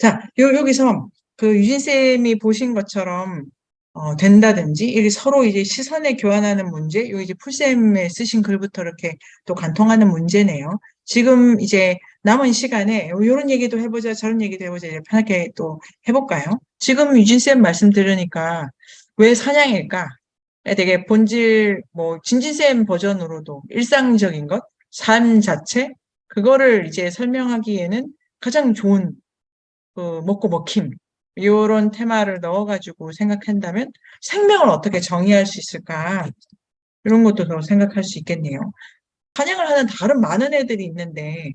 자, 여기서 그 유진쌤이 보신 것처럼, 된다든지, 이게 서로 이제 시선을 교환하는 문제, 요 이제 풀쌤에 쓰신 글부터 이렇게 또 관통하는 문제네요. 지금 이제 남은 시간에 요런 얘기도 해보자, 저런 얘기도 해보자, 이렇게 편하게 또 해볼까요? 지금 유진쌤 말씀 들으니까 왜 사냥일까? 되게 본질, 뭐, 진진쌤 버전으로도 일상적인 것, 삶 자체, 그거를 이제 설명하기에는 가장 좋은 먹고 먹힘 이런 테마를 넣어가지고 생각한다면 생명을 어떻게 정의할 수 있을까 이런 것도 더 생각할 수 있겠네요. 사냥을 하는 다른 많은 애들이 있는데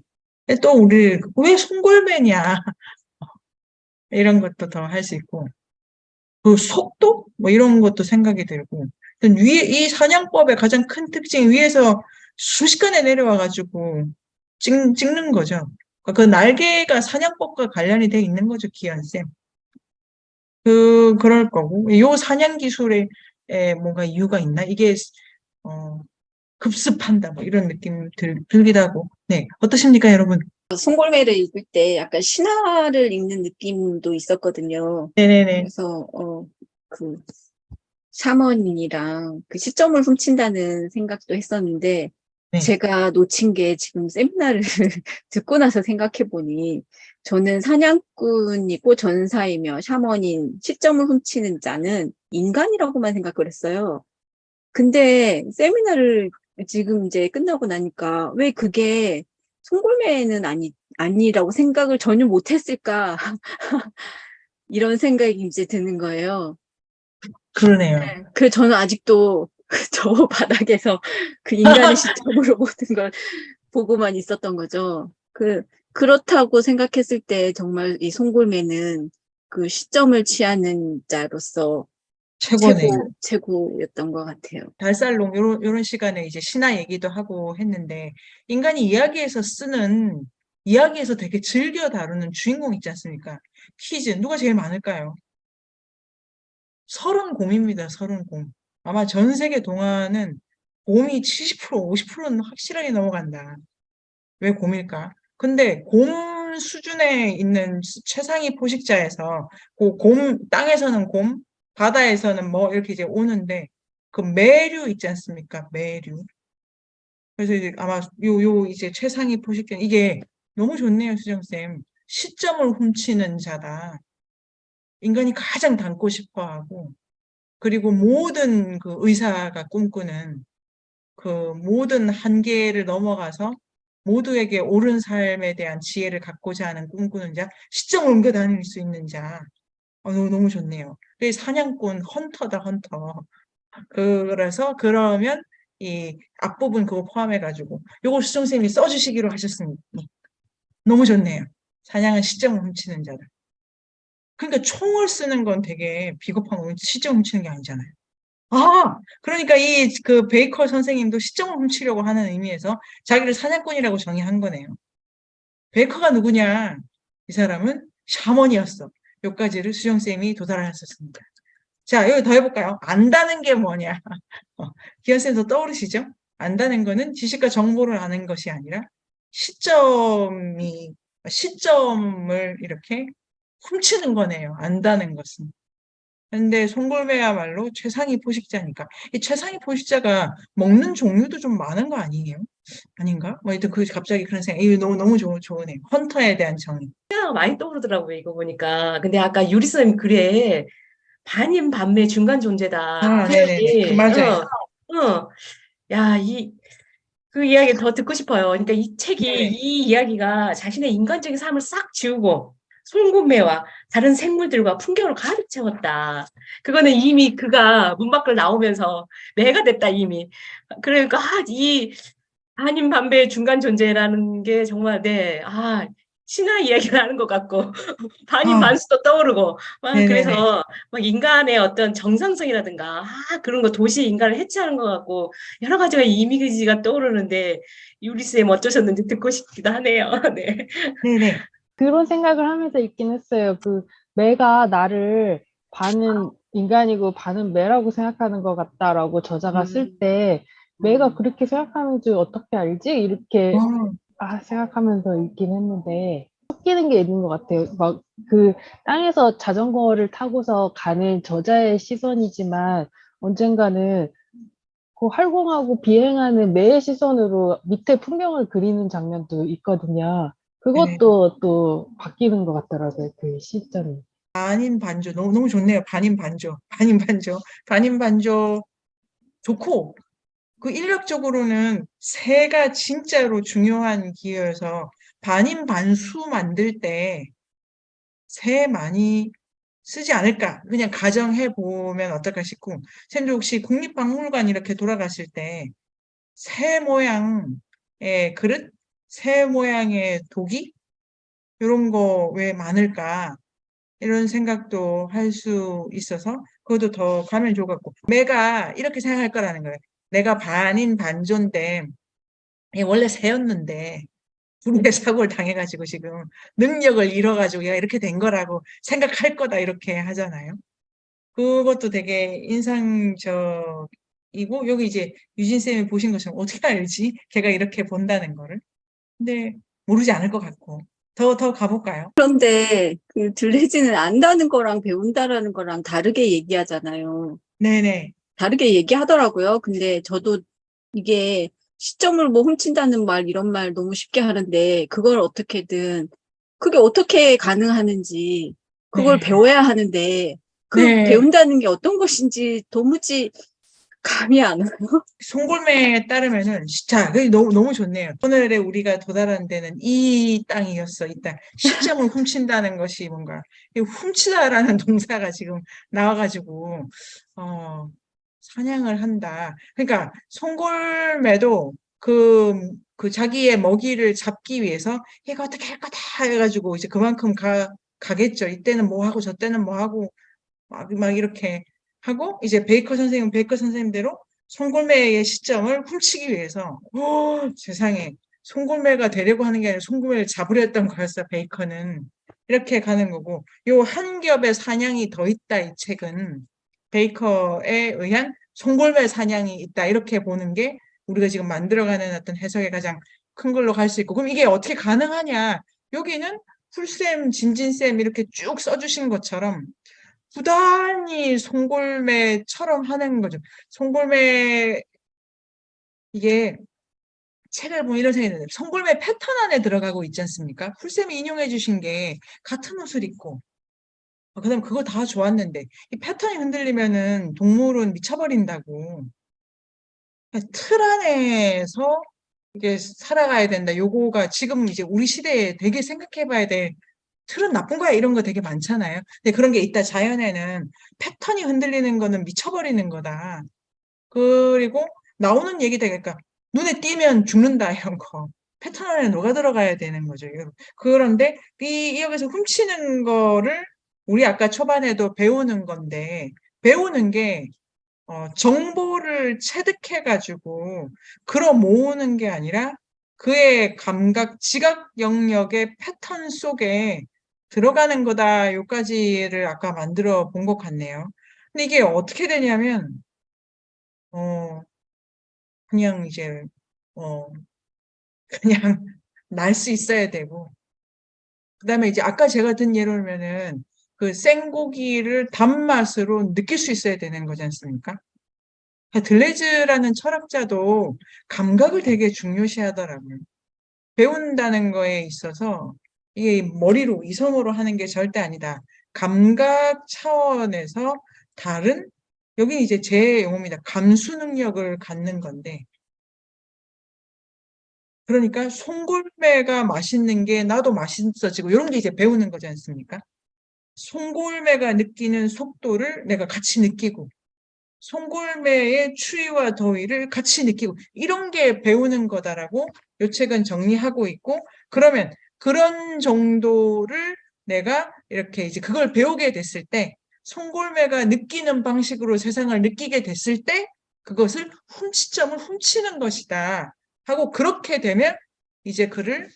또 우리 왜 송골매냐 이런 것도 더 할 수 있고 그 속도 뭐 이런 것도 생각이 들고 위에 이 사냥법의 가장 큰 특징이 위에서 순식간에 내려와가지고 찍는 거죠. 그 날개가 사냥법과 관련이 돼 있는 거죠, 기현쌤. 그럴 거고, 요 사냥 기술에 뭔가 이유가 있나? 이게, 어, 급습한다, 뭐 이런 느낌 들기도 하고. 네. 어떠십니까, 여러분? 송골매를 읽을 때 약간 신화를 읽는 느낌도 있었거든요. 네네네. 그래서 그 샤머닌이랑 그 시점을 훔친다는 생각도 했었는데 네. 제가 놓친 게 지금 세미나를 듣고 나서 생각해 보니 저는 사냥꾼이고 전사이며 샤머닌 시점을 훔치는 자는 인간이라고만 생각을 했어요. 근데 세미나를 지금 이제 끝나고 나니까 왜 그게 송골매는 아니라고 생각을 전혀 못했을까 이런 생각이 이제 드는 거예요. 그러네요. 저는 아직도 저 바닥에서 그 인간의 시점으로 모든 걸 보고만 있었던 거죠. 그렇다고 생각했을 때 정말 이 송골매는 그 시점을 취하는 자로서 최고네요. 최고였던 것 같아요. 달살롱, 요런 시간에 이제 신화 얘기도 하고 했는데, 인간이 이야기에서 되게 즐겨 다루는 주인공 있지 않습니까? 퀴즈, 누가 제일 많을까요? 30곰입니다, 30곰. 아마 전 세계 동화는 곰이 70%, 50%는 확실하게 넘어간다. 왜 곰일까? 근데 곰 수준에 있는 최상위 포식자에서 땅에서는 곰, 바다에서는 뭐 이렇게 이제 오는데 그 매류 있지 않습니까? 매류. 그래서 이제 아마 요 이제 최상위 포식자 이게 너무 좋네요, 수정쌤. 시점을 훔치는 자다. 인간이 가장 닮고 싶어 하고 그리고 모든 그 의사가 꿈꾸는 그 모든 한계를 넘어가서 모두에게 옳은 삶에 대한 지혜를 갖고자 하는 꿈꾸는 자, 시점을 옮겨 다닐 수 있는 자. 너무 좋네요. 사냥꾼, 헌터다, 헌터. 그래서 그러면 이 앞부분 그거 포함해가지고 요걸 수정쌤이 써주시기로 하셨습니다. 너무 좋네요. 사냥은 시점을 훔치는 자다. 그러니까 총을 쓰는 건 되게 비겁한 거, 시점 훔치는 게 아니잖아요. 그러니까 그 베이커 선생님도 시점을 훔치려고 하는 의미에서 자기를 사냥꾼이라고 정의한 거네요. 베이커가 누구냐? 이 사람은 샤먼이었어. 여기까지를 수정쌤이 도달하셨습니다. 자, 여기 더 해볼까요? 안다는 게 뭐냐? 기현쌤도 떠오르시죠? 안다는 거는 지식과 정보를 아는 것이 아니라 시점을 이렇게 훔치는 거네요. 안다는 것은. 근데 송골매야말로 최상위 포식자니까. 이 최상위 포식자가 먹는 종류도 좀 많은 거 아니에요? 아닌가? 뭐, 하여튼 갑자기 그런 생각. 이거 너무 좋으네요. 헌터에 대한 정의. 가 많이 떠오르더라고요, 이거 보니까. 근데 아까 유리쌤 글에 반인 반매 중간 존재다. 그 네네네. 표현이, 맞아요. 야, 그 이야기 더 듣고 싶어요. 그러니까 이 책이, 네네. 이 이야기가 자신의 인간적인 삶을 싹 지우고, 송곳매와 다른 생물들과 풍경을 가득 채웠다. 그거는 이미 그가 문 밖을 나오면서 매가 됐다, 이미. 그러니까, 이 반인 반배의 중간 존재라는 게 정말, 신화 이야기를 하는 것 같고, 반인 아, 반수도 떠오르고, 네네네. 그래서 막 인간의 어떤 정상성이라든가, 그런 거 도시 인간을 해체하는 것 같고, 여러 가지가 이미지가 떠오르는데, 유리쌤 어쩌셨는지 듣고 싶기도 하네요. 네. 네네. 그런 생각을 하면서 읽긴 했어요. 매가 나를 반은 인간이고 반은 매라고 생각하는 것 같다라고 저자가 쓸 때 매가 그렇게 생각하는지 어떻게 알지? 이렇게 어, 생각하면서 읽긴 했는데 바뀌는 게 있는 것 같아요. 막 그 땅에서 자전거를 타고서 가는 저자의 시선이지만 언젠가는 그 활공하고 비행하는 매의 시선으로 밑에 풍경을 그리는 장면도 있거든요. 네. 그것도 또 바뀌는 것 같더라고요. 그 시점이. 반인 반조 너무 좋네요. 반인 반조, 반인 반조, 반인 반조 좋고 그 인력적으로는 새가 진짜로 중요한 기회여서 반인 반수 만들 때 새 많이 쓰지 않을까 그냥 가정해 보면 어떨까 싶고 선생님 혹시 국립박물관 이렇게 돌아가실 때 새 모양의 그릇, 새 모양의 도기 이런 거 왜 많을까 이런 생각도 할 수 있어서 그것도 더 가면 좋을 것 같고 내가 이렇게 생각할 거라는 거예요. 내가 반인 반조인데 얘 원래 새였는데 불의의 사고를 당해가지고 지금 능력을 잃어가지고 얘가 이렇게 된 거라고 생각할 거다 이렇게 하잖아요. 그것도 되게 인상적이고 여기 이제 유진 쌤이 보신 것처럼 어떻게 알지? 걔가 이렇게 본다는 거를. 근데 모르지 않을 것 같고 더 가볼까요? 그런데 그 들리지는 않다는 거랑 배운다라는 거랑 다르게 얘기하잖아요. 네네. 다르게 얘기하더라고요. 근데 저도 이게 시점을 뭐 훔친다는 말, 이런 말 너무 쉽게 하는데, 그걸 어떻게든, 그게 어떻게 가능하는지, 그걸 네. 배워야 하는데, 그 네. 배운다는 게 어떤 것인지 도무지 감이 안 와요. 송골매에 따르면은 자, 그게 너무 좋네요. 오늘의 우리가 도달한 데는 이 땅이었어. 이 땅. 시점을 훔친다는 것이 뭔가 이 훔치다라는 동사가 지금 나와가지고 사냥을 한다. 그러니까 송골매도 그 자기의 먹이를 잡기 위해서 얘가 어떻게 할 거다 해가지고 이제 그만큼 가겠죠. 이때는 뭐 하고 저때는 뭐 하고 막 이렇게 하고 이제 베이커 선생님대로 송골매의 시점을 훔치기 위해서 세상에 송골매가 되려고 하는 게 아니라 송골매를 잡으려 했던 거였어 베이커는 이렇게 가는 거고 요 한 겹의 사냥이 더 있다 이 책은 베이커에 의한 송골매 사냥이 있다 이렇게 보는 게 우리가 지금 만들어가는 어떤 해석의 가장 큰 걸로 갈 수 있고 그럼 이게 어떻게 가능하냐 여기는 풀쌤 진진쌤 이렇게 쭉 써주신 것처럼 부단히 송골매처럼 하는 거죠. 송골매 이게 책을 보면 이런 생각이 드는데 송골매 패턴 안에 들어가고 있지 않습니까? 풀쌤이 인용해 주신 게 같은 옷을 입고 그다음 그거 다 좋았는데 이 패턴이 흔들리면은 동물은 미쳐버린다고 틀 안에서 이게 살아가야 된다. 요거가 지금 이제 우리 시대에 되게 생각해 봐야 될 틀은 나쁜 거야 이런 거 되게 많잖아요. 근데 그런 게 있다. 자연에는 패턴이 흔들리는 거는 미쳐버리는 거다. 그리고 나오는 얘기다. 그러니까 눈에 띄면 죽는다 이런 거. 패턴 안에 녹아 들어가야 되는 거죠. 그런데 이 여기서 훔치는 거를 우리 아까 초반에도 배우는 건데 배우는 게 정보를 체득해가지고 끌어 모으는 게 아니라 그의 감각, 지각 영역의 패턴 속에 들어가는 거다. 요까지를 아까 만들어 본 것 같네요. 근데 이게 어떻게 되냐면, 어, 그냥 이제, 어, 그냥 날 수 있어야 되고, 그 다음에 이제 아까 제가 든 예로면은 그 생고기를 단맛으로 느낄 수 있어야 되는 거지 않습니까? 들레즈라는 철학자도 감각을 되게 중요시 하더라고요. 배운다는 거에 있어서 이게 머리로, 이성으로 하는 게 절대 아니다. 감각 차원에서 다른, 여기 이제 제 용어입니다. 감수 능력을 갖는 건데, 그러니까 송골매가 맛있는 게 나도 맛있어지고, 이런 게 이제 배우는 거지 않습니까? 송골매가 느끼는 속도를 내가 같이 느끼고, 송골매의 추위와 더위를 같이 느끼고 이런 게 배우는 거다라고 요 책은 정리하고 있고 그러면 그런 정도를 내가 이렇게 이제 그걸 배우게 됐을 때 송골매가 느끼는 방식으로 세상을 느끼게 됐을 때 그것을 훔치점을 훔치는 것이다 하고 그렇게 되면 이제 그를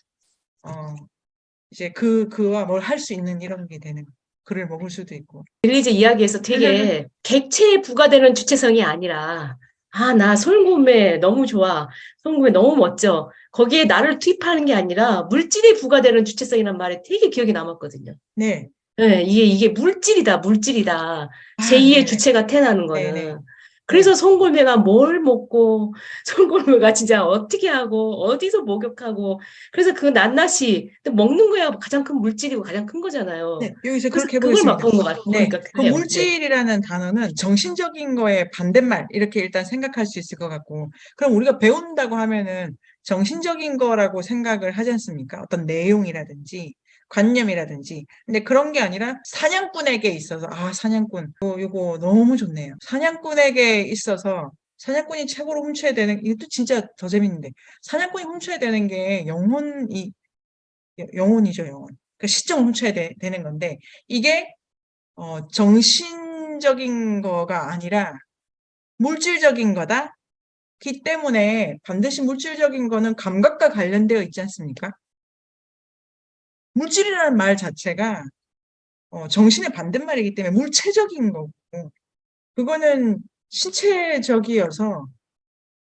이제 그와 뭘 할 수 있는 이런 게 되는 거예요. 글을 먹을 수도 있고 릴리즈 이야기에서 되게 객체에 부과되는 주체성이 아니라 아, 나 솔곰매 너무 좋아. 솔곰매 너무 멋져. 거기에 나를 투입하는 게 아니라 물질이 부과되는 주체성이란 말이 되게 기억에 남았거든요. 네. 네, 이게 물질이다, 물질이다. 아, 제2의 네네. 주체가 태어나는 네네. 거는. 네. 그래서 송골매가 뭘 먹고, 송골매가 진짜 어떻게 하고, 어디서 목욕하고, 그래서 그 낱낱이 근데 먹는 거야 가장 큰 물질이고 가장 큰 거잖아요. 네. 여기서 그래서 그렇게 그걸 해보겠습니다. 맛본 것 같, 네. 보니까 그 그래요. 네. 물질이라는 단어는 정신적인 거의 반대말, 이렇게 일단 생각할 수 있을 것 같고, 그럼 우리가 배운다고 하면은 정신적인 거라고 생각을 하지 않습니까? 어떤 내용이라든지, 관념이라든지. 근데 그런 게 아니라 사냥꾼에게 있어서, 아, 사냥꾼. 요거 너무 좋네요. 사냥꾼에게 있어서, 사냥꾼이 최고로 훔쳐야 되는, 이것도 진짜 더 재밌는데, 사냥꾼이 훔쳐야 되는 게 영혼이죠, 영혼. 그 시점을 훔쳐야 되는 건데, 이게 정신적인 거가 아니라 물질적인 거다. 기 때문에 반드시 물질적인 거는 감각과 관련되어 있지 않습니까? 물질이라는 말 자체가 정신의 반대말이기 때문에 물체적인 거고, 그거는 신체적이어서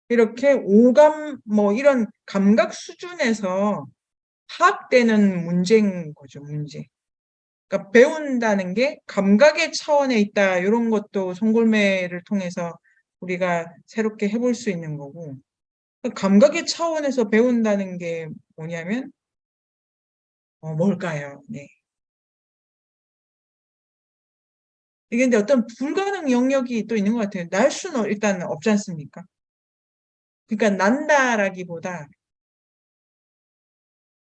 이렇게 오감, 뭐 이런 감각 수준에서 파악되는 문제인 거죠, 문제. 그러니까 배운다는 게 감각의 차원에 있다. 이런 것도 송골매를 통해서 우리가 새롭게 해볼 수 있는 거고. 그 감각의 차원에서 배운다는 게 뭐냐면, 뭘까요? 네. 이게 근데 어떤 불가능 영역이 또 있는 것 같아요. 날 수는 일단 없지 않습니까? 그러니까 난다라기보다,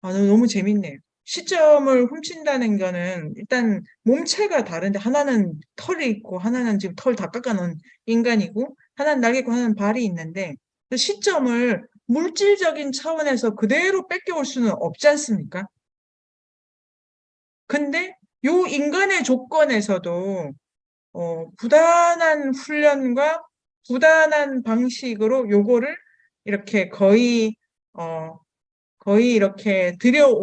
너무 재밌네요. 시점을 훔친다는 거는 일단 몸체가 다른데 하나는 털이 있고 하나는 지금 털 다 깎아놓은 인간이고 하나는 날개 있고 하나는 발이 있는데 그 시점을 물질적인 차원에서 그대로 뺏겨올 수는 없지 않습니까? 근데 요 인간의 조건에서도 부단한 훈련과 부단한 방식으로 요거를 이렇게 어, 거의 이렇게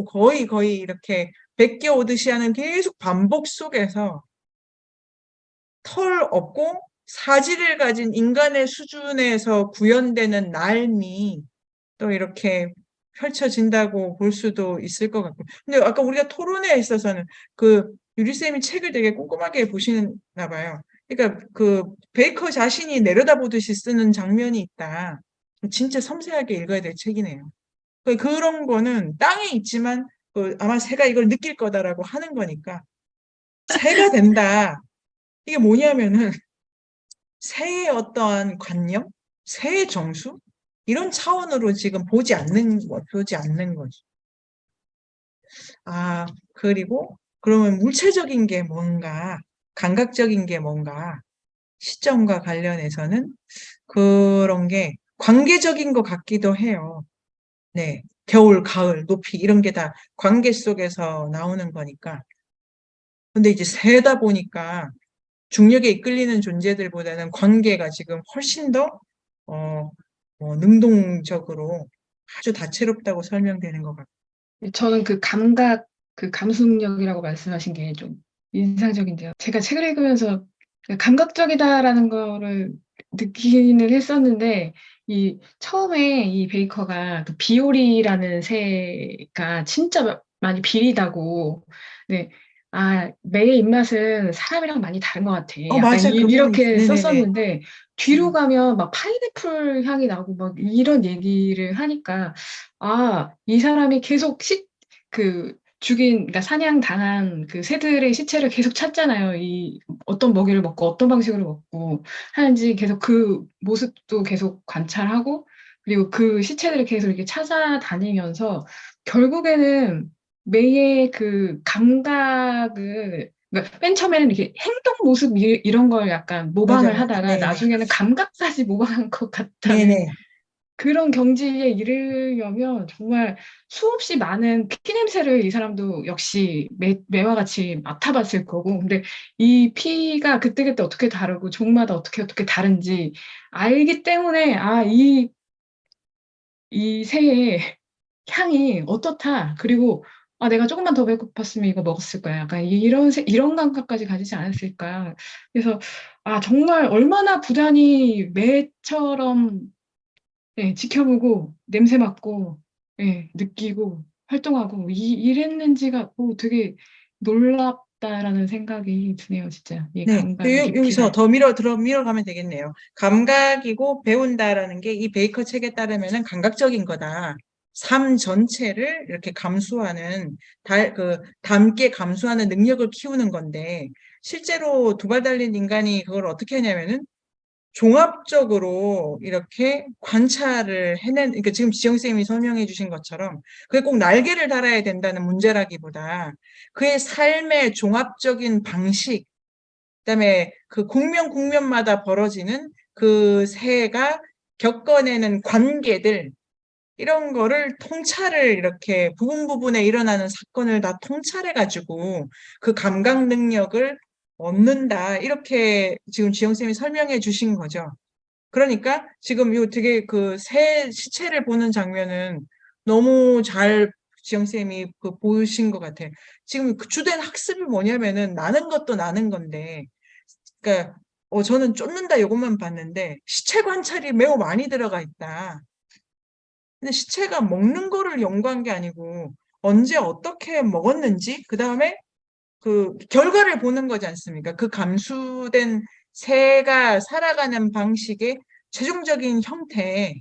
거의 이렇게 베껴 오듯이 하는 계속 반복 속에서 털 없고 사지를 가진 인간의 수준에서 구현되는 삶이 또 이렇게 펼쳐진다고 볼 수도 있을 것 같고. 근데 아까 우리가 토론회에 있어서는 그 유리쌤이 책을 되게 꼼꼼하게 보시나 봐요. 그러니까 그 베이커 자신이 내려다보듯이 쓰는 장면이 있다. 진짜 섬세하게 읽어야 될 책이네요. 그런 거는 땅에 있지만 아마 새가 이걸 느낄 거다라고 하는 거니까 새가 된다. 이게 뭐냐면은 새의 어떠한 관념, 새의 정수 이런 차원으로 지금 보지 않는 거죠. 아, 그리고 그러면 물체적인 게 뭔가, 감각적인 게 뭔가 시점과 관련해서는 그런 게 관계적인 것 같기도 해요. 네. 겨울, 가을, 높이 이런 게 다 관계 속에서 나오는 거니까. 근데 이제 세다 보니까 중력에 이끌리는 존재들보다는 관계가 지금 훨씬 더 어, 능동적으로 아주 다채롭다고 설명되는 것 같아요. 저는 그 감각, 그 감수능력이라고 말씀하신 게 좀 인상적인데요. 제가 책을 읽으면서 감각적이다라는 거를 느끼는 했었는데, 처음에 이 베이커가 그 비오리라는 새가 진짜 많이 비리다고, 네, 매의 입맛은 사람이랑 많이 다른 것 같아. 약간 맞아. 그 부분 이렇게 네네네. 썼었는데, 뒤로 음. 가면 막 파인애플 향이 나고 막 이런 얘기를 하니까, 이 사람이 계속 그러니까 사냥당한 그 새들의 시체를 계속 찾잖아요. 어떤 먹이를 먹고 어떤 방식으로 먹고 하는지 계속 그 모습도 계속 관찰하고, 그리고 그 시체들을 계속 이렇게 찾아다니면서 결국에는 매의 그 감각을, 그러니까 맨 처음에는 이렇게 행동 모습 이런 걸 약간 모방을 맞아요. 하다가 네네. 나중에는 감각까지 모방한 것 같다는 네네. 그런 경지에 이르려면 정말 수없이 많은 피냄새를 이 사람도 역시 매와 같이 맡아봤을 거고, 근데 이 피가 그때그때 어떻게 다르고 종마다 어떻게 다른지 알기 때문에 이 새의 향이 어떻다. 그리고 내가 조금만 더 배고팠으면 이거 먹었을 거야. 약간 이런 감각까지 가지지 않았을까. 그래서 아, 정말 얼마나 부단히 매처럼 예, 지켜보고 냄새 맡고 예, 느끼고 활동하고 이랬는지가 되게 놀랍다라는 생각이 드네요, 진짜. 이 네, 감각의 여기서 깊이가. 더 밀어가면 되겠네요. 감각이고 배운다라는 게 이 베이커 책에 따르면은 감각적인 거다. 삶 전체를 이렇게 감수하는, 담게 감수하는 능력을 키우는 건데, 실제로 두 발 달린 인간이 그걸 어떻게 하냐면은 종합적으로 이렇게 관찰을 그러니까 지금 지영 쌤이 설명해 주신 것처럼 그게 꼭 날개를 달아야 된다는 문제라기보다 그의 삶의 종합적인 방식, 그다음에 그 국면마다 벌어지는 그 새가 겪어내는 관계들, 이런 거를 통찰을 이렇게 부분에 일어나는 사건을 다 통찰해가지고 그 감각 능력을 얻는다. 이렇게 지금 지영쌤이 설명해 주신 거죠. 그러니까 지금 요 되게 그 새 시체를 보는 장면은 너무 잘 지영쌤이 그 보신 것 같아요. 지금 그 주된 학습이 뭐냐면은 나는 것도 나는 건데, 그러니까 저는 쫓는다 요것만 봤는데 시체 관찰이 매우 많이 들어가 있다. 근데 시체가 먹는 거를 연구한 게 아니고 언제 어떻게 먹었는지 그 다음에 그 결과를 보는 거지 않습니까? 그 감수된 새가 살아가는 방식의 최종적인 형태,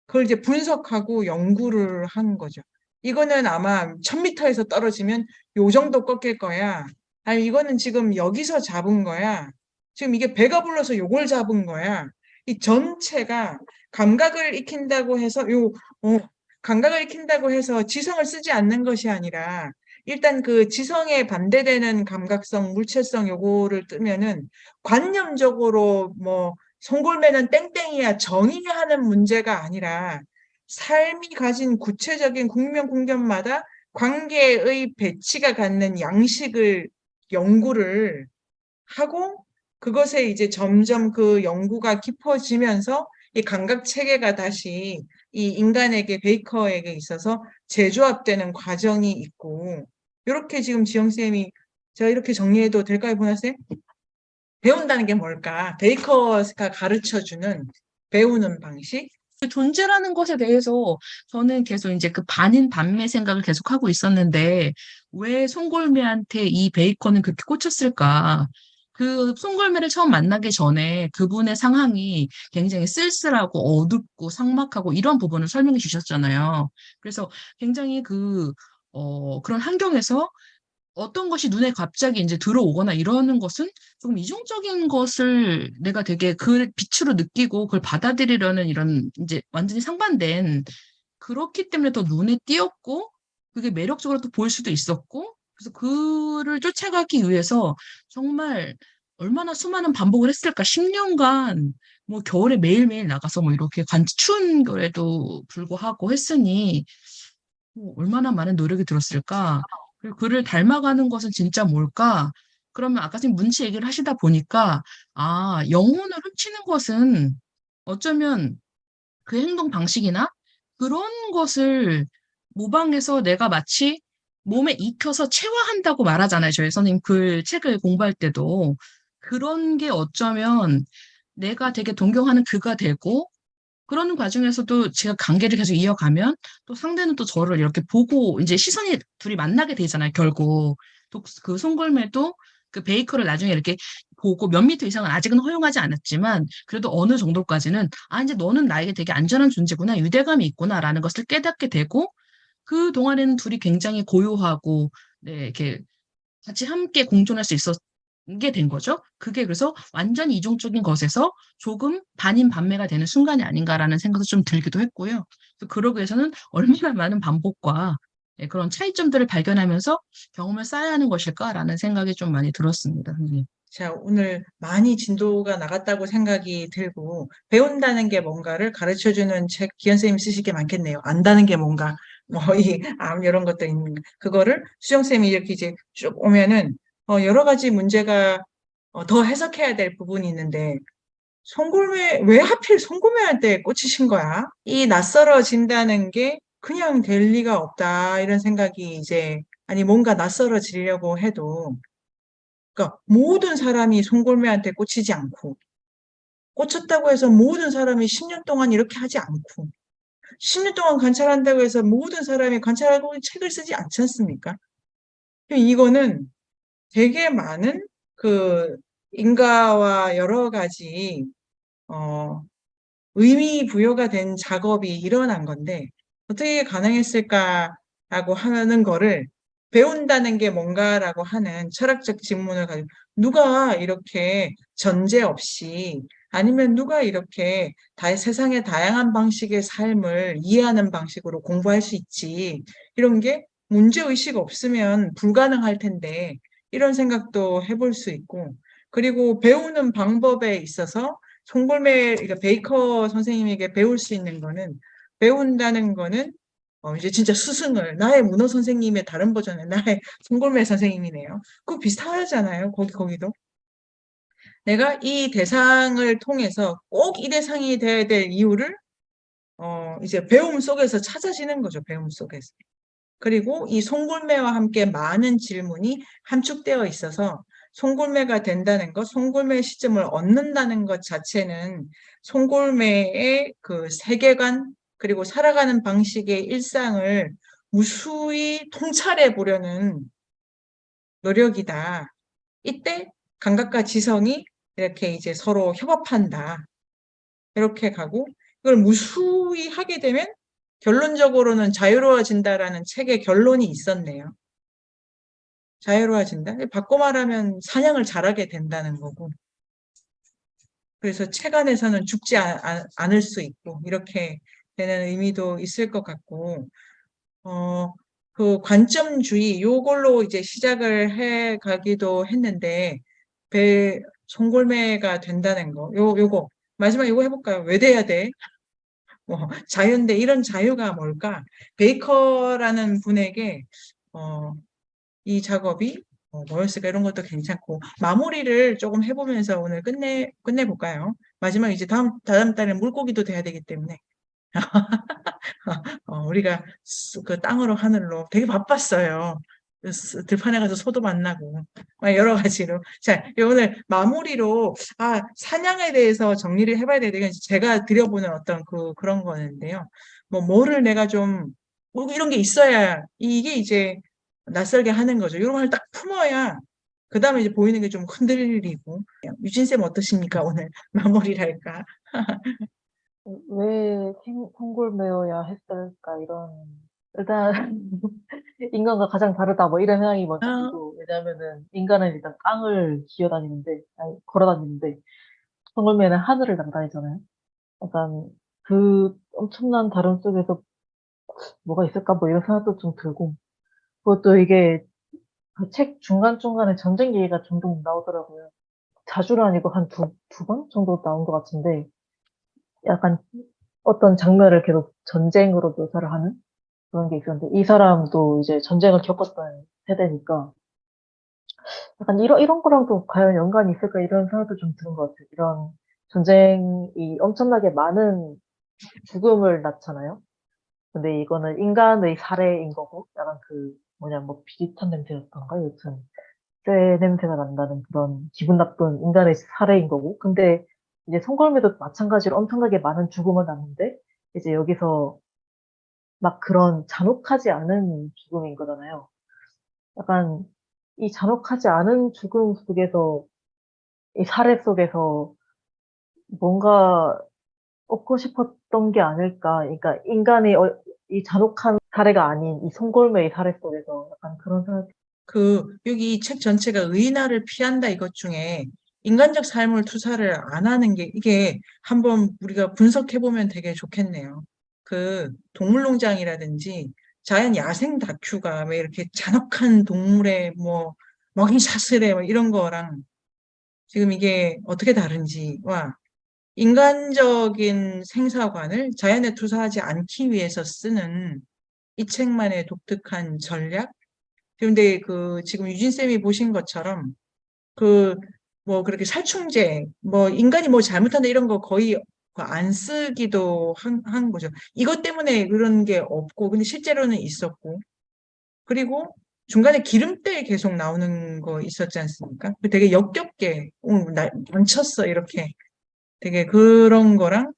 그걸 이제 분석하고 연구를 한 거죠. 이거는 아마 1000m에서 떨어지면 요 정도 꺾일 거야. 아니, 이거는 지금 여기서 잡은 거야. 지금 이게 배가 불러서 요걸 잡은 거야. 이 전체가 감각을 익힌다고 해서 감각을 익힌다고 해서 지성을 쓰지 않는 것이 아니라 일단 그 지성에 반대되는 감각성, 물체성 요거를 뜨면은 관념적으로 뭐 송골매는 땡땡이야 정의하는 문제가 아니라 삶이 가진 구체적인 국면마다 관계의 배치가 갖는 양식을 연구를 하고 그것에 이제 점점 그 연구가 깊어지면서 이 감각 체계가 다시 이 인간에게 베이커에게 있어서 재조합되는 과정이 있고, 이렇게 지금 지영쌤이 제가 이렇게 정리해도 될까요, 보나쌤? 배운다는 게 뭘까? 베이커가 가르쳐주는 배우는 방식? 그 존재라는 것에 대해서 저는 계속 이제 그 반인 반매 생각을 계속 하고 있었는데 왜 송골매한테 이 베이컨은 그렇게 꽂혔을까? 그 송골매를 처음 만나기 전에 그분의 상황이 굉장히 쓸쓸하고 어둡고 삭막하고 이런 부분을 설명해 주셨잖아요. 그래서 굉장히 그런 환경에서 어떤 것이 눈에 갑자기 이제 들어오거나 이러는 것은 조금 이중적인 것을 내가 되게 그 빛으로 느끼고 그걸 받아들이려는 이런 이제 완전히 상반된 그렇기 때문에 더 눈에 띄었고 그게 매력적으로 또 보일 수도 있었고 그래서 그를 쫓아가기 위해서 정말 얼마나 수많은 반복을 했을까? 10년간 뭐 겨울에 매일매일 나가서 뭐 이렇게 추운 겨울에도 불구하고 했으니 뭐 얼마나 많은 노력이 들었을까? 그리고 그를 닮아가는 것은 진짜 뭘까? 그러면 아까 지금 문치 얘기를 하시다 보니까, 아, 영혼을 훔치는 것은 어쩌면 그 행동 방식이나 그런 것을 모방해서 내가 마치 몸에 익혀서 체화한다고 말하잖아요. 저희 선생님 그 책을 공부할 때도. 그런 게 어쩌면 내가 되게 존경하는 그가 되고, 그러는 과정에서도 제가 관계를 계속 이어가면 또 상대는 또 저를 이렇게 보고 이제 시선이 둘이 만나게 되잖아요, 결국. 또 그 송골매도 그 베이커를 나중에 이렇게 보고 몇 미터 이상은 아직은 허용하지 않았지만 그래도 어느 정도까지는 아, 이제 너는 나에게 되게 안전한 존재구나, 유대감이 있구나라는 것을 깨닫게 되고 그 동안에는 둘이 굉장히 고요하고 네, 이렇게 같이 함께 공존할 수 있었게 된 거죠. 그게 그래서 완전히 이중적인 것에서 조금 반인 반매가 되는 순간이 아닌가라는 생각도 좀 들기도 했고요. 그러기 위해서는 얼마나 많은 반복과 예, 그런 차이점들을 발견하면서 경험을 쌓아야 하는 것일까라는 생각이 좀 많이 들었습니다, 선생님. 자, 오늘 많이 진도가 나갔다고 생각이 들고, 배운다는 게 뭔가를 가르쳐주는 책, 기현 쌤이 쓰실 게 많겠네요. 안다는 게 뭔가, 이런 것도 있는, 그거를 수정 쌤이 이렇게 이제 쭉 오면은, 여러 가지 문제가, 더 해석해야 될 부분이 있는데, 왜 하필 송골매 할 때 꽂히신 거야? 이 낯설어진다는 게 그냥 될 리가 없다. 이런 생각이 이제, 아니, 뭔가 낯설어지려고 해도, 그러니까 모든 사람이 송골매한테 꽂히지 않고, 꽂혔다고 해서 모든 사람이 10년 동안 이렇게 하지 않고, 10년 동안 관찰한다고 해서 모든 사람이 관찰하고 책을 쓰지 않지 않습니까? 이거는 되게 많은 그 인가와 여러 가지 의미 부여가 된 작업이 일어난 건데 어떻게 가능했을까라고 하는 거를 배운다는 게 뭔가라고 하는 철학적 질문을 가지고 누가 이렇게 전제 없이 아니면 누가 이렇게 세상의 다양한 방식의 삶을 이해하는 방식으로 공부할 수 있지 이런 게 문제의식 없으면 불가능할 텐데 이런 생각도 해볼 수 있고 그리고 배우는 방법에 있어서 송골매, 그러니까 베이커 선생님에게 배울 수 있는 거는, 배운다는 거는, 이제 진짜 스승을, 나의 문어 선생님의 다른 버전의 나의 송골매 선생님이네요. 그거 비슷하잖아요. 거기도. 내가 이 대상을 통해서 꼭 이 대상이 돼야 될 이유를, 이제 배움 속에서 찾아지는 거죠. 배움 속에서. 그리고 이 송골매와 함께 많은 질문이 함축되어 있어서 송골매가 된다는 것, 송골매의 시점을 얻는다는 것 자체는 송골매의 그 세계관, 그리고 살아가는 방식의 일상을 무수히 통찰해 보려는 노력이다. 이때 감각과 지성이 이렇게 이제 서로 협업한다. 이렇게 가고, 이걸 무수히 하게 되면 결론적으로는 자유로워진다라는 책의 결론이 있었네요. 자유로워진다? 바꿔 말하면 사냥을 잘하게 된다는 거고. 그래서 책 안에서는 죽지 않을 수 있고, 이렇게 되는 의미도 있을 것 같고, 그 관점주의, 요걸로 이제 시작을 해 가기도 했는데, 송골매가 된다는 거, 요거. 마지막 이거 해볼까요? 왜 돼야 돼? 자유인데 이런 자유가 뭘까? 베이커라는 분에게 이 작업이 뭐였을까 이런 것도 괜찮고 마무리를 조금 해보면서 오늘 끝내볼까요? 마지막 이제 다음 달에 물고기도 돼야 되기 때문에 우리가 그 땅으로 하늘로 되게 바빴어요. 들판에 가서 소도 만나고 막 여러 가지로. 자, 오늘 마무리로 사냥에 대해서 정리를 해봐야 되겠 제가 드려보는 어떤 그런 거는데요. 뭐를 내가 좀 이런 게 있어야 이게 이제 낯설게 하는 거죠. 이런 걸 딱 품어야 그 다음에 이제 보이는 게 좀 흔들리고. 유진쌤 어떠십니까? 오늘 마무리를 할까? 왜 송골매여야 했을까 이런 일단 인간과 가장 다르다 뭐 이런 생각이 먼저 아, 들고 왜냐면은 인간은 일단 땅을 기어다니는데 아니 걸어다니는데 송골매는 하늘을 날아다니잖아요. 약간 그 엄청난 다름 속에서 뭐가 있을까 뭐 이런 생각도 좀 들고 그것도 이게 그 책 중간중간에 전쟁 얘기가 종종 나오더라고요. 자주는 아니고 한 두 번 정도 나온 것 같은데 약간 어떤 장면을 계속 전쟁으로 묘사를 하는 그런 게 있었는데 이 사람도 이제 전쟁을 겪었던 세대니까 약간 이런 거랑도 과연 연관이 있을까 이런 생각도 좀 드는 것 같아요. 이런 전쟁이 엄청나게 많은 죽음을 낳잖아요. 근데 이거는 인간의 사례인 거고 약간 그 뭐냐 뭐 비릿한 냄새였던가 여튼 쇠 냄새가 난다는 그런 기분 나쁜 인간의 사례인 거고 근데 이제 송골매도 마찬가지로 엄청나게 많은 죽음을 낳는데 이제 여기서 막 그런 잔혹하지 않은 죽음인 거잖아요. 약간 이 잔혹하지 않은 죽음 속에서 이 사례 속에서 뭔가 얻고 싶었던 게 아닐까. 그러니까 인간의 이 잔혹한 사례가 아닌 이 송골매의 사례 속에서 약간 그런 생각. 여기 책 전체가 의인화를 피한다 이것 중에 인간적 삶을 투사를 안 하는 게 이게 한번 우리가 분석해보면 되게 좋겠네요. 동물농장이라든지 자연 야생 다큐가 왜 이렇게 잔혹한 동물의 먹이사슬에 뭐 이런 거랑 지금 이게 어떻게 다른지와 인간적인 생사관을 자연에 투사하지 않기 위해서 쓰는 이 책만의 독특한 전략? 근데 지금 유진쌤이 보신 것처럼 그렇게 살충제, 인간이 잘못한다 이런 거 거의 안 쓰기도 한 거죠. 이것 때문에 그런 게 없고, 근데 실제로는 있었고, 그리고 중간에 기름때 계속 나오는 거 있었지 않습니까? 그 되게 역겹게, 망쳤어, 이렇게. 되게 그런 거랑,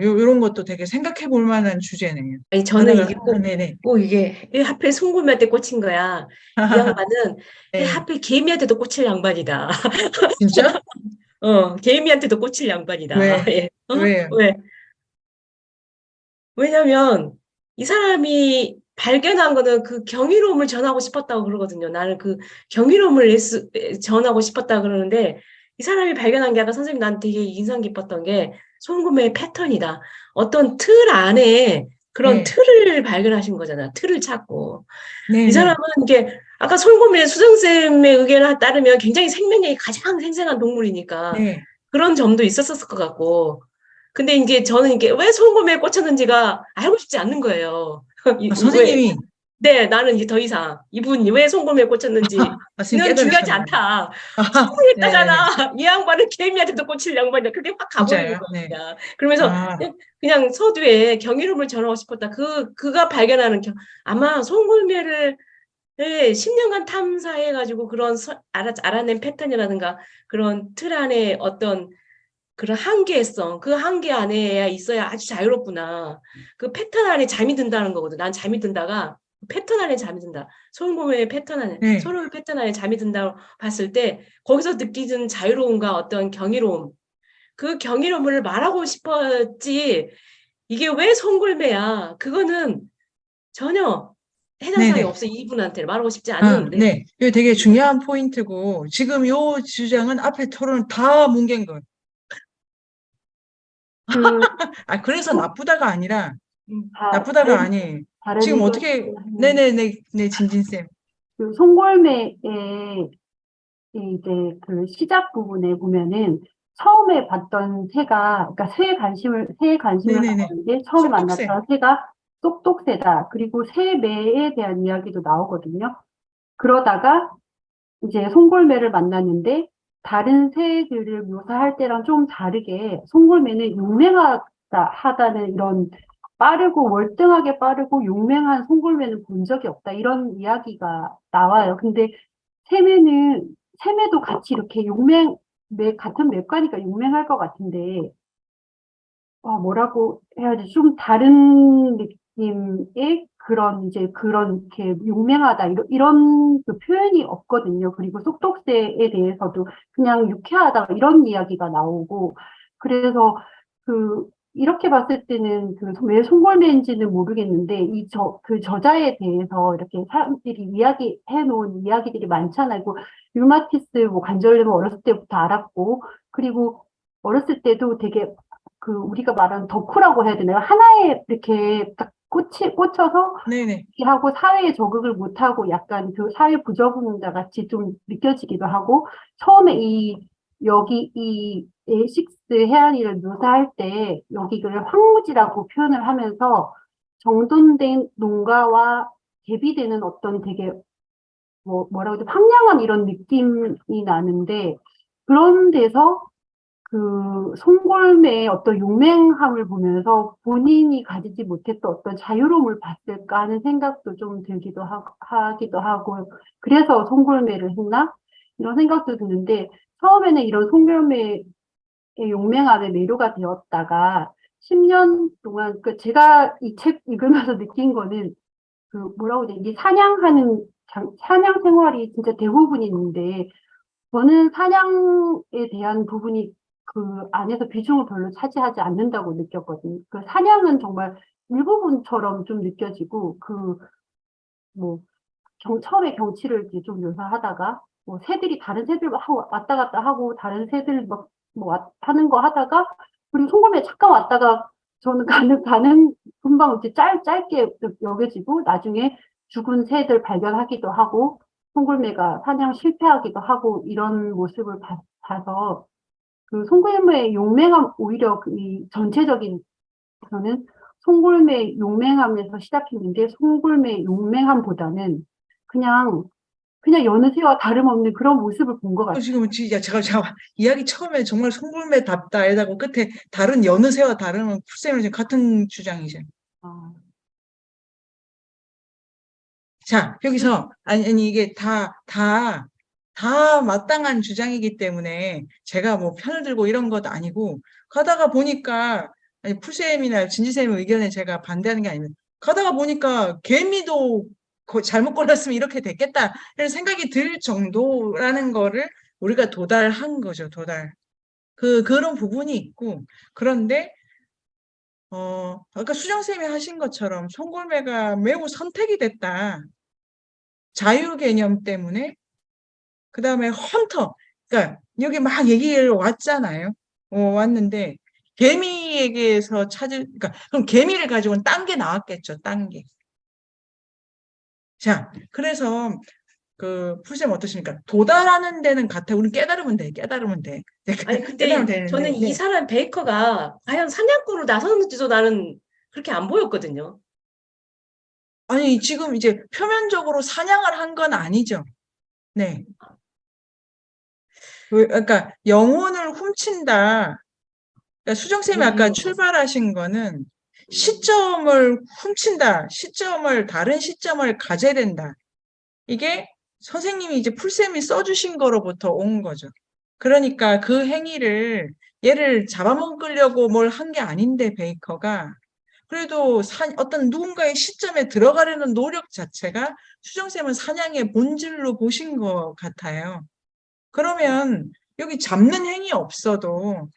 요런 것도 되게 생각해 볼 만한 주제네요. 아니, 저는 이게 네네. 꼭 이게 왜 하필 송골매한테 꽂힌 거야. 이 양반은 왜 네. 하필 개미한테도 꽂힐 양반이다. 진짜? 개미한테도 꽂힐 양반이다. 왜? 예. 왜요? 왜? 왜냐면 이 사람이 발견한 거는 그 경이로움을 전하고 싶었다고 그러거든요. 나는 그 경이로움을 전하고 싶었다 그러는데 이 사람이 발견한 게 아까 선생님 나한테 되게 인상 깊었던 게 송금의 패턴이다. 어떤 틀 안에 그런 네. 틀을 발견하신 거잖아. 틀을 찾고. 이 네네. 사람은 이게 아까 송금의 수정쌤의 의견에 따르면 굉장히 생명력이 가장 생생한 동물이니까 네. 그런 점도 있었을 것 같고. 근데 이제 저는 이게 왜 송금에 꽂혔는지가 알고 싶지 않는 거예요. 왜? 선생님이, 네, 나는 이제 더 이상 이분이 왜 송금에 꽂혔는지는 선생님 중요하지 깨달으셨네요. 않다. 네네네. 성공했다잖아. 이 양반은 개미한테도 꽂힐 양반이다. 그게 확 가버리는 진짜요? 거야, 네. 그냥. 그러면서 아, 그냥 서두에 경이로움을 전하고 싶었다. 그가 발견하는 아마 송골매를 10년간 탐사해가지고 그런 알아낸 패턴이라든가 그런 틀 안에 어떤 그런 한계성, 그 한계 안에 있어야 아주 자유롭구나. 그 패턴 안에 잠이 든다는 거거든. 난 잠이 든다가 패턴 안에 잠이 든다. 소음공의 패턴 안에, 네. 서로의 패턴 안에 잠이 든다고 봤을 때 거기서 느끼는 자유로움과 어떤 경이로움, 그 경이로움을 말하고 싶었지. 이게 왜 송골매야? 그거는 전혀 해당 사항이 네네. 없어. 이분한테 말하고 싶지 않은. 네. 네. 이거 되게 중요한 포인트고, 지금 요 주장은 앞에 토론 다 뭉갠 거예요. 그, 그래서 나쁘다가 아니라, 다른, 나쁘다가 아니에요. 다른 지금 의견 어떻게, 하면, 네네네, 네, 진진쌤. 그 송골매의 이제 그 시작 부분에 보면은 처음에 봤던 새가, 그러니까 새에 관심을 네네네. 가졌는데 처음에 속독새. 만났던 새가 똑똑새다. 그리고 새매에 대한 이야기도 나오거든요. 그러다가 이제 송골매를 만났는데 다른 새들을 묘사할 때랑 좀 다르게 송골매는 용맹하다 하다는 이런 빠르고 월등하게 빠르고 용맹한 송골매는 본 적이 없다 이런 이야기가 나와요. 근데 새매도 같이 이렇게 같은 맥과니까 용맹할 것 같은데 뭐라고 해야지? 좀 다른 느낌의 이렇게 용맹하다, 이런 그 표현이 없거든요. 그리고 속독새에 대해서도 그냥 유쾌하다, 이런 이야기가 나오고, 그래서 이렇게 봤을 때는 왜 송골매인지는 모르겠는데, 그 저자에 대해서 이렇게 사람들이 이야기해 놓은 이야기들이 많잖아요. 류마티스, 관절염을 어렸을 때부터 알았고, 그리고 어렸을 때도 되게 우리가 말하는 덕후라고 해야 되나요? 하나에 이렇게 딱 꽂혀서 네네. 하고 사회에 적응을 못하고 약간 사회 부적응자 같이 좀 느껴지기도 하고 처음에 여기 이 에식스 해안이를 묘사할 때 여기를 황무지라고 표현을 하면서 정돈된 농가와 대비되는 어떤 되게 뭐라고 해야 돼 황량한 이런 느낌이 나는데 그런 데서 송골매의 어떤 용맹함을 보면서 본인이 가지지 못했던 어떤 자유로움을 봤을까 하는 생각도 좀 들기도 하기도 하고, 그래서 송골매를 했나? 이런 생각도 드는데, 처음에는 이런 송골매의 용맹함에 매료가 되었다가, 10년 동안, 제가 이 책 읽으면서 느낀 거는, 뭐라고 해야 되지? 사냥 생활이 진짜 대부분 있는데, 저는 사냥에 대한 부분이 그 안에서 비중을 별로 차지하지 않는다고 느꼈거든요. 사냥은 정말 일부분처럼 좀 느껴지고, 뭐, 처음에 경치를 이렇게 좀 묘사하다가, 새들이 다른 새들 막 왔다 갔다 하고, 다른 새들 하는 거 하다가, 그리고 송골매 잠깐 왔다가, 저는 금방 이제 짧게 여겨지고, 나중에 죽은 새들 발견하기도 하고, 송골매가 사냥 실패하기도 하고, 이런 모습을 봐서, 송골매의 용맹함, 오히려 이 전체적인, 저는 송골매 용맹함에서 시작했는데, 송골매 용맹함보다는 그냥 여느 새와 다름없는 그런 모습을 본 것 같아요. 지금 진짜 제가 이야기 처음에 정말 송골매답다 이러고 끝에 다른 여느 새와 다른 풀쌤이랑 지금 같은 주장이죠. 아, 자, 여기서, 아니, 이게 다 마땅한 주장이기 때문에 제가 뭐 편을 들고 이런 것도 아니고, 가다가 보니까, 아니, 풀쌤이나 진지쌤의 의견에 제가 반대하는 게 아니면, 가다가 보니까 개미도 잘못 골랐으면 이렇게 됐겠다, 이런 생각이 들 정도라는 거를 우리가 도달한 거죠, 도달. 그런 부분이 있고, 그런데, 아까 수정쌤이 하신 것처럼 송골매가 매우 선택이 됐다. 자유 개념 때문에 그 다음에 헌터 그러니까 여기 막 얘기를 왔잖아요. 왔는데 개미에게서 그러니까 그럼 개미를 가지고는 딴 게 나왔겠죠. 딴 게. 자, 그래서 그 풀쌤 어떠십니까? 도달하는 데는 같아. 우리 깨달으면 돼. 깨달으면 돼. 아니, 깨달으면 근데 되는데. 저는 이 사람 베이커가 과연 사냥꾼으로 나섰는지도 나는 그렇게 안 보였거든요. 아니 지금 이제 표면적으로 사냥을 한 건 아니죠. 네. 그러니까 영혼을 훔친다. 그러니까 수정쌤이 아까 출발하신 거는 시점을 훔친다. 다른 시점을 가져야 된다. 이게 선생님이 이제 풀쌤이 써주신 거로부터 온 거죠. 그러니까 그 행위를 얘를 잡아먹으려고 뭘 한 게 아닌데 베이커가 그래도 어떤 누군가의 시점에 들어가려는 노력 자체가 수정쌤은 사냥의 본질로 보신 것 같아요. 그러면 여기 잡는 행위 없어도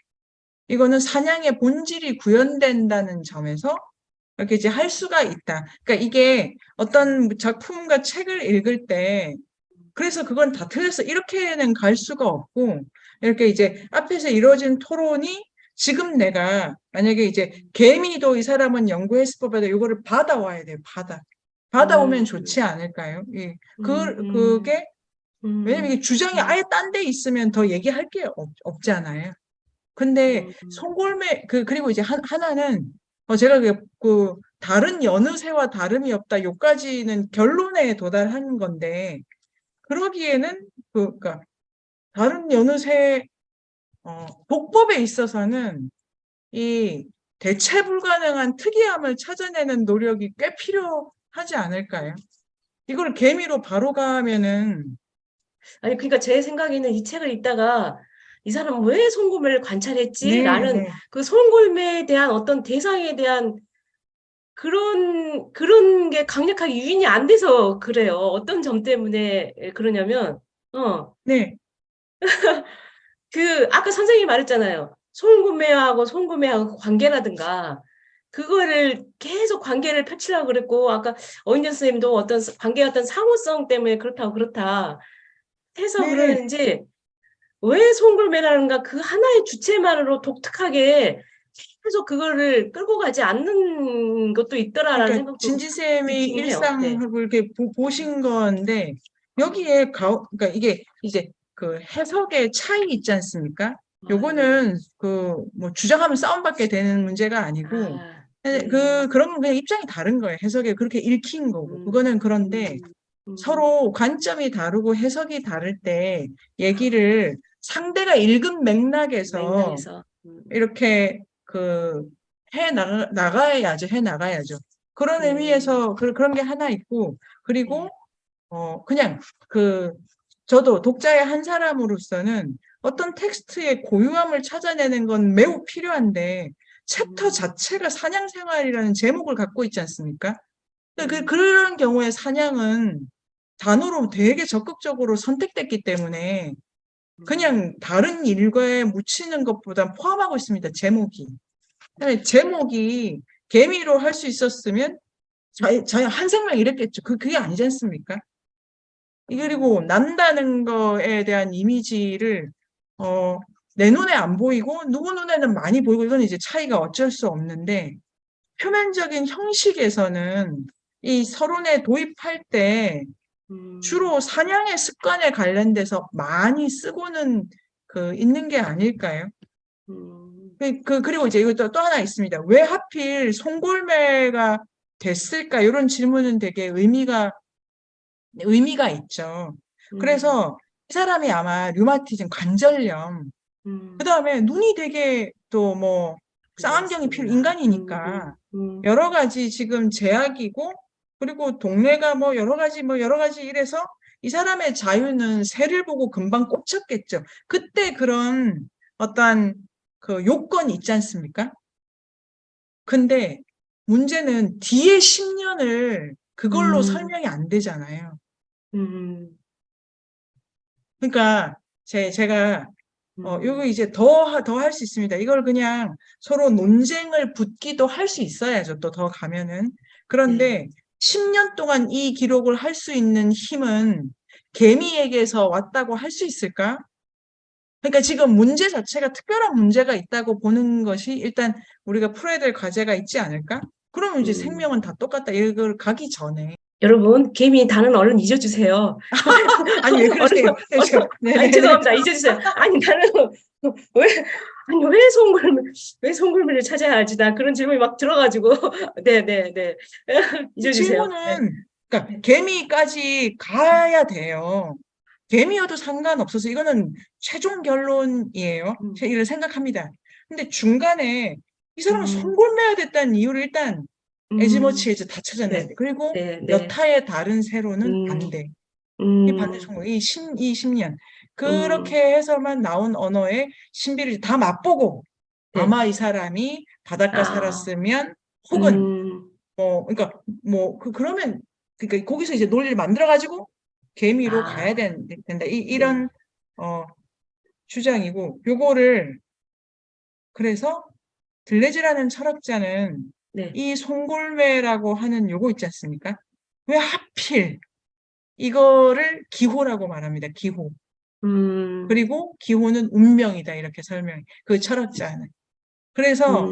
이거는 사냥의 본질이 구현된다는 점에서 이렇게 이제 할 수가 있다. 그러니까 이게 어떤 작품과 책을 읽을 때 그래서 그건 다 틀렸어. 이렇게는 갈 수가 없고 이렇게 이제 앞에서 이루어진 토론이 지금 내가 만약에 이제 개미도 이 사람은 연구했을 법에도 이거를 받아와야 돼요. 받아오면 좋지 않을까요? 예. 그게 왜냐면 이게 주장이 아예 딴 데 있으면 더 얘기할 게 없잖아요. 근데 송골매 그리고 이제 하나는 제가 다른 여느 새와 다름이 없다. 요까지는 결론에 도달한 건데 그러기에는 그러니까 다른 여느 새 독법에 있어서는 이 대체 불가능한 특이함을 찾아내는 노력이 꽤 필요하지 않을까요? 이걸 개미로 바로 가면은 아니, 그러니까 제 생각에는 이 책을 읽다가 이 사람은 왜 송골매를 관찰했지? 네, 라는 네. 그 송골매에 대한 어떤 대상에 대한 그런 게 강력하게 유인이 안 돼서 그래요. 어떤 점 때문에 그러냐면, 네. 아까 선생님이 말했잖아요. 송골매하고 관계라든가, 그거를 계속 관계를 펼치려고 그랬고, 아까 어인전 선생님도 어떤 관계의 어떤 상호성 때문에 그렇다 해서 네. 그러는지, 왜 송골매라는가 그 하나의 주체만으로 독특하게 계속 그거를 끌고 가지 않는 것도 있더라라는 그러니까 생각도 진지쌤이 들긴 해요. 네. 일상을 이렇게 보신 건데 여기에 그러니까 이게 이제 그 해석의 차이 있지 않습니까? 요거는 뭐 주장하면 싸움받게 되는 문제가 아니고 그런 건 그냥 입장이 다른 거예요. 해석에 그렇게 읽힌 거고 그거는 그런데 서로 관점이 다르고 해석이 다를 때 얘기를 상대가 읽은 맥락에서 맥락에서. 이렇게 해 나가야죠. 그런 의미에서 그런 게 하나 있고 그리고 그냥 저도 독자의 한 사람으로서는 어떤 텍스트의 고유함을 찾아내는 건 매우 필요한데 챕터 자체가 사냥 생활이라는 제목을 갖고 있지 않습니까? 그런 경우에 사냥은 단어로 되게 적극적으로 선택됐기 때문에 그냥 다른 일과에 묻히는 것보다 포함하고 있습니다. 제목이. 제목이 개미로 할 수 있었으면 한 생명 이랬겠죠. 그게 아니지 않습니까? 그리고 난다는 거에 대한 이미지를 내 눈에 안 보이고 누구 눈에는 많이 보이고 이건 이제 차이가 어쩔 수 없는데 표면적인 형식에서는 이 서론에 도입할 때 주로 사냥의 습관에 관련돼서 많이 쓰고는 있는 게 아닐까요? 그리고 이제 이것도 또 하나 있습니다. 왜 하필 송골매가 됐을까? 이런 질문은 되게 의미가 있죠. 그래서 이 사람이 아마 류마티즘, 관절염, 그 다음에 눈이 되게 또 뭐 쌍안경이 인간이니까 여러 가지 지금 제약이고 그리고 동네가 뭐 여러 가지 이래서 이 사람의 자유는 새를 보고 금방 꽂혔겠죠. 그때 그런 어떠한 그 요건이 있지 않습니까? 근데 문제는 뒤에 10년을 그걸로 설명이 안 되잖아요. 음, 그러니까 제가 요거 음, 이제 더 할 수 있습니다. 이걸 그냥 서로 논쟁을 붙기도 할 수 있어야죠. 또 더 가면은. 네. 그런데 10년 동안 이 기록을 할 수 있는 힘은 개미에게서 왔다고 할 수 있을까? 그러니까 지금 문제 자체가 특별한 문제가 있다고 보는 것이 일단 우리가 풀어야 될 과제가 있지 않을까? 그러면 이제 음. 생명은 다 똑같다. 이걸 가기 전에. 여러분, 개미 단어는 얼른 잊어주세요. 아니, 왜 그러세요? 아니, 죄송합니다. 잊어주세요. 아니, 나는, 왜, 아니, 왜 송골매를 찾아야 하지? 나 그런 질문이 막 들어가지고. 네. 잊어주세요. 네. 질문은, 그러니까 개미까지 가야 돼요. 개미여도 상관없어서 이거는 최종 결론이에요. 제가 이를 생각합니다. 근데 중간에 이 사람은 음, 송골매야 됐다는 이유를 일단 에지머치에서 다 찾아내야 네, 돼. 그리고 네. 여타의 다른 세로는 음, 반대. 이 반대 음, 송골, 이 10년. 그렇게 해서만 나온 언어의 신비를 다 맛보고 네. 아마 이 사람이 바닷가 아, 살았으면 혹은 그러니까 그러면 그러니까 거기서 이제 논리를 만들어 가지고 개미로 가야 된다. 이런 어 주장이고 요거를 그래서 들레즈라는 철학자는 네. 이 송골매라고 하는 요거 있지 않습니까? 왜 하필 이거를 기호라고 말합니다. 기호. 그리고 기호는 운명이다 이렇게 설명해. 그 철학자는. 그래서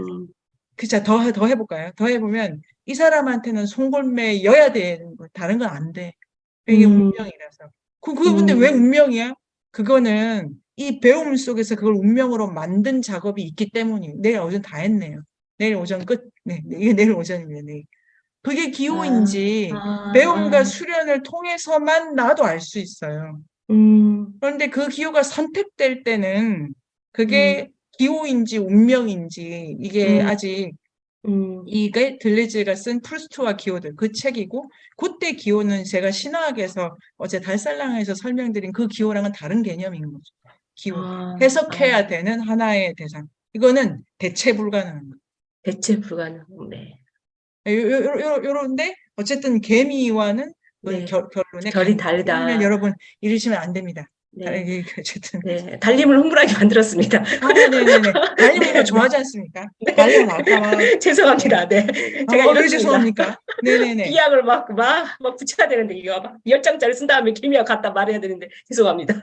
자, 더 해볼까요? 더 해보면 이 사람한테는 송골매여야 되는 거 다른 건 안 돼. 이게 운명이라서. 그게 근데 왜 운명이야? 그거는 이 배움 속에서 그걸 운명으로 만든 작업이 있기 때문이에요. 내일 오전 다 했네요. 내일 오전 끝. 네, 이게 내일 오전입니다. 네. 그게 기호인지 배움과 수련을 통해서만 나도 알 수 있어요. 그런데 그 기호가 선택될 때는 그게 기호인지 운명인지 이게 아직 이게 들레즈가 쓴 프루스트와 기호들 그 책이고 그때 기호는 제가 신화학에서 어제 달살랑에서 설명드린 그 기호랑은 다른 개념인 거죠. 기호. 해석해야 되는 하나의 대상. 이거는 대체 불가능한 거예요. 대체 불가능. 네. 요런데 어쨌든 개미와는 네. 결론에 결이 간다. 다르다. 이러면 여러분 이러시면 안 됩니다. 네. 어쨌든 네. 달림을 흥분하게 만들었습니다. 네네네. 달리는 거 좋아하지 않습니까? 달리면 아까 막 죄송합니다. 네. 제가 왜 이렇습니다. 죄송합니까? 네네네. 비약을 막 붙여야 되는데, 이거 막 10장짜리 쓴 다음에 개미와 갖다 말해야 되는데, 죄송합니다.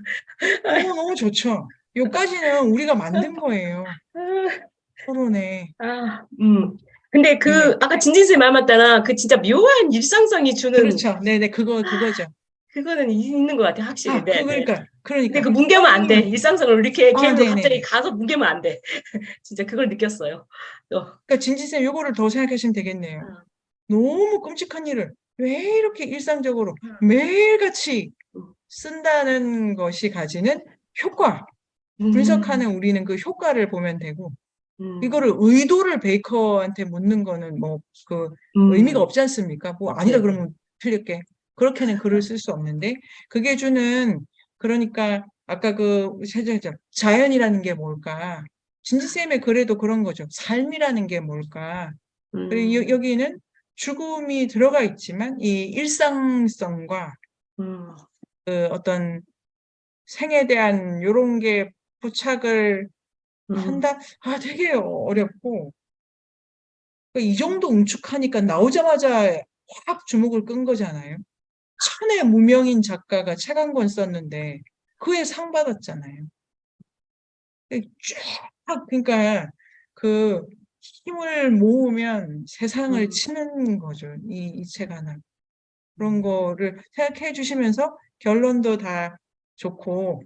너무 좋죠. 요까지는 우리가 만든 거예요. 토론에. 근데 네. 아까 진진쌤 말 맞다나, 진짜 묘한 일상성이 주는, 그렇죠. 네네. 그거죠. 그거는 있는 것 같아요, 확실히. 네. 그러니까. 근데 뭉개면 안 돼. 일상성을 이렇게 개미로 네네. 갑자기 가서 뭉개면 안 돼. 진짜 그걸 느꼈어요. 그러니까 진지쌤 요거를 더 생각하시면 되겠네요. 너무 끔찍한 일을 왜 이렇게 일상적으로 매일같이 쓴다는 것이 가지는 효과. 분석하는 우리는 그 효과를 보면 되고 이거를 의도를 베이커한테 묻는 거는 의미가 없지 않습니까? 아니다 네. 그러면 틀릴게. 그렇게는 글을 쓸 수 없는데 그게 주는 그러니까 아까 자연이라는 게 뭘까? 진지쌤의 글에도 그런 거죠. 삶이라는 게 뭘까? 그리고 여기는 죽음이 들어가 있지만 이 일상성과 어떤 생에 대한 요런 게 부착을 한다? 되게 어렵고 이 정도 응축하니까 나오자마자 확 주목을 끈 거잖아요. 천의 무명인 작가가 책 한 권 썼는데 그에 상 받았잖아요. 쫙 그러니까 그 힘을 모으면 세상을 치는 거죠. 이 책 하나. 그런 거를 생각해 주시면서 결론도 다 좋고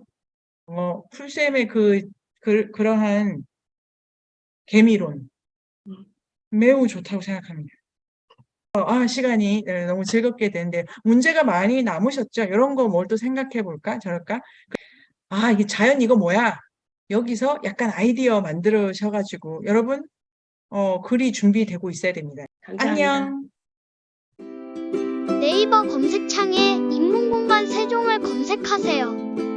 풀쌤의 그러한 개미론 매우 좋다고 생각합니다. 시간이 너무 즐겁게 됐는데 문제가 많이 남으셨죠? 이런 거 뭘 또 생각해 볼까? 저럴까? 이게 자연 이거 뭐야? 여기서 약간 아이디어 만들으셔가지고 여러분 글이 준비되고 있어야 됩니다. 감사합니다. 안녕. 네이버 검색창에 인문공간 세종을 검색하세요.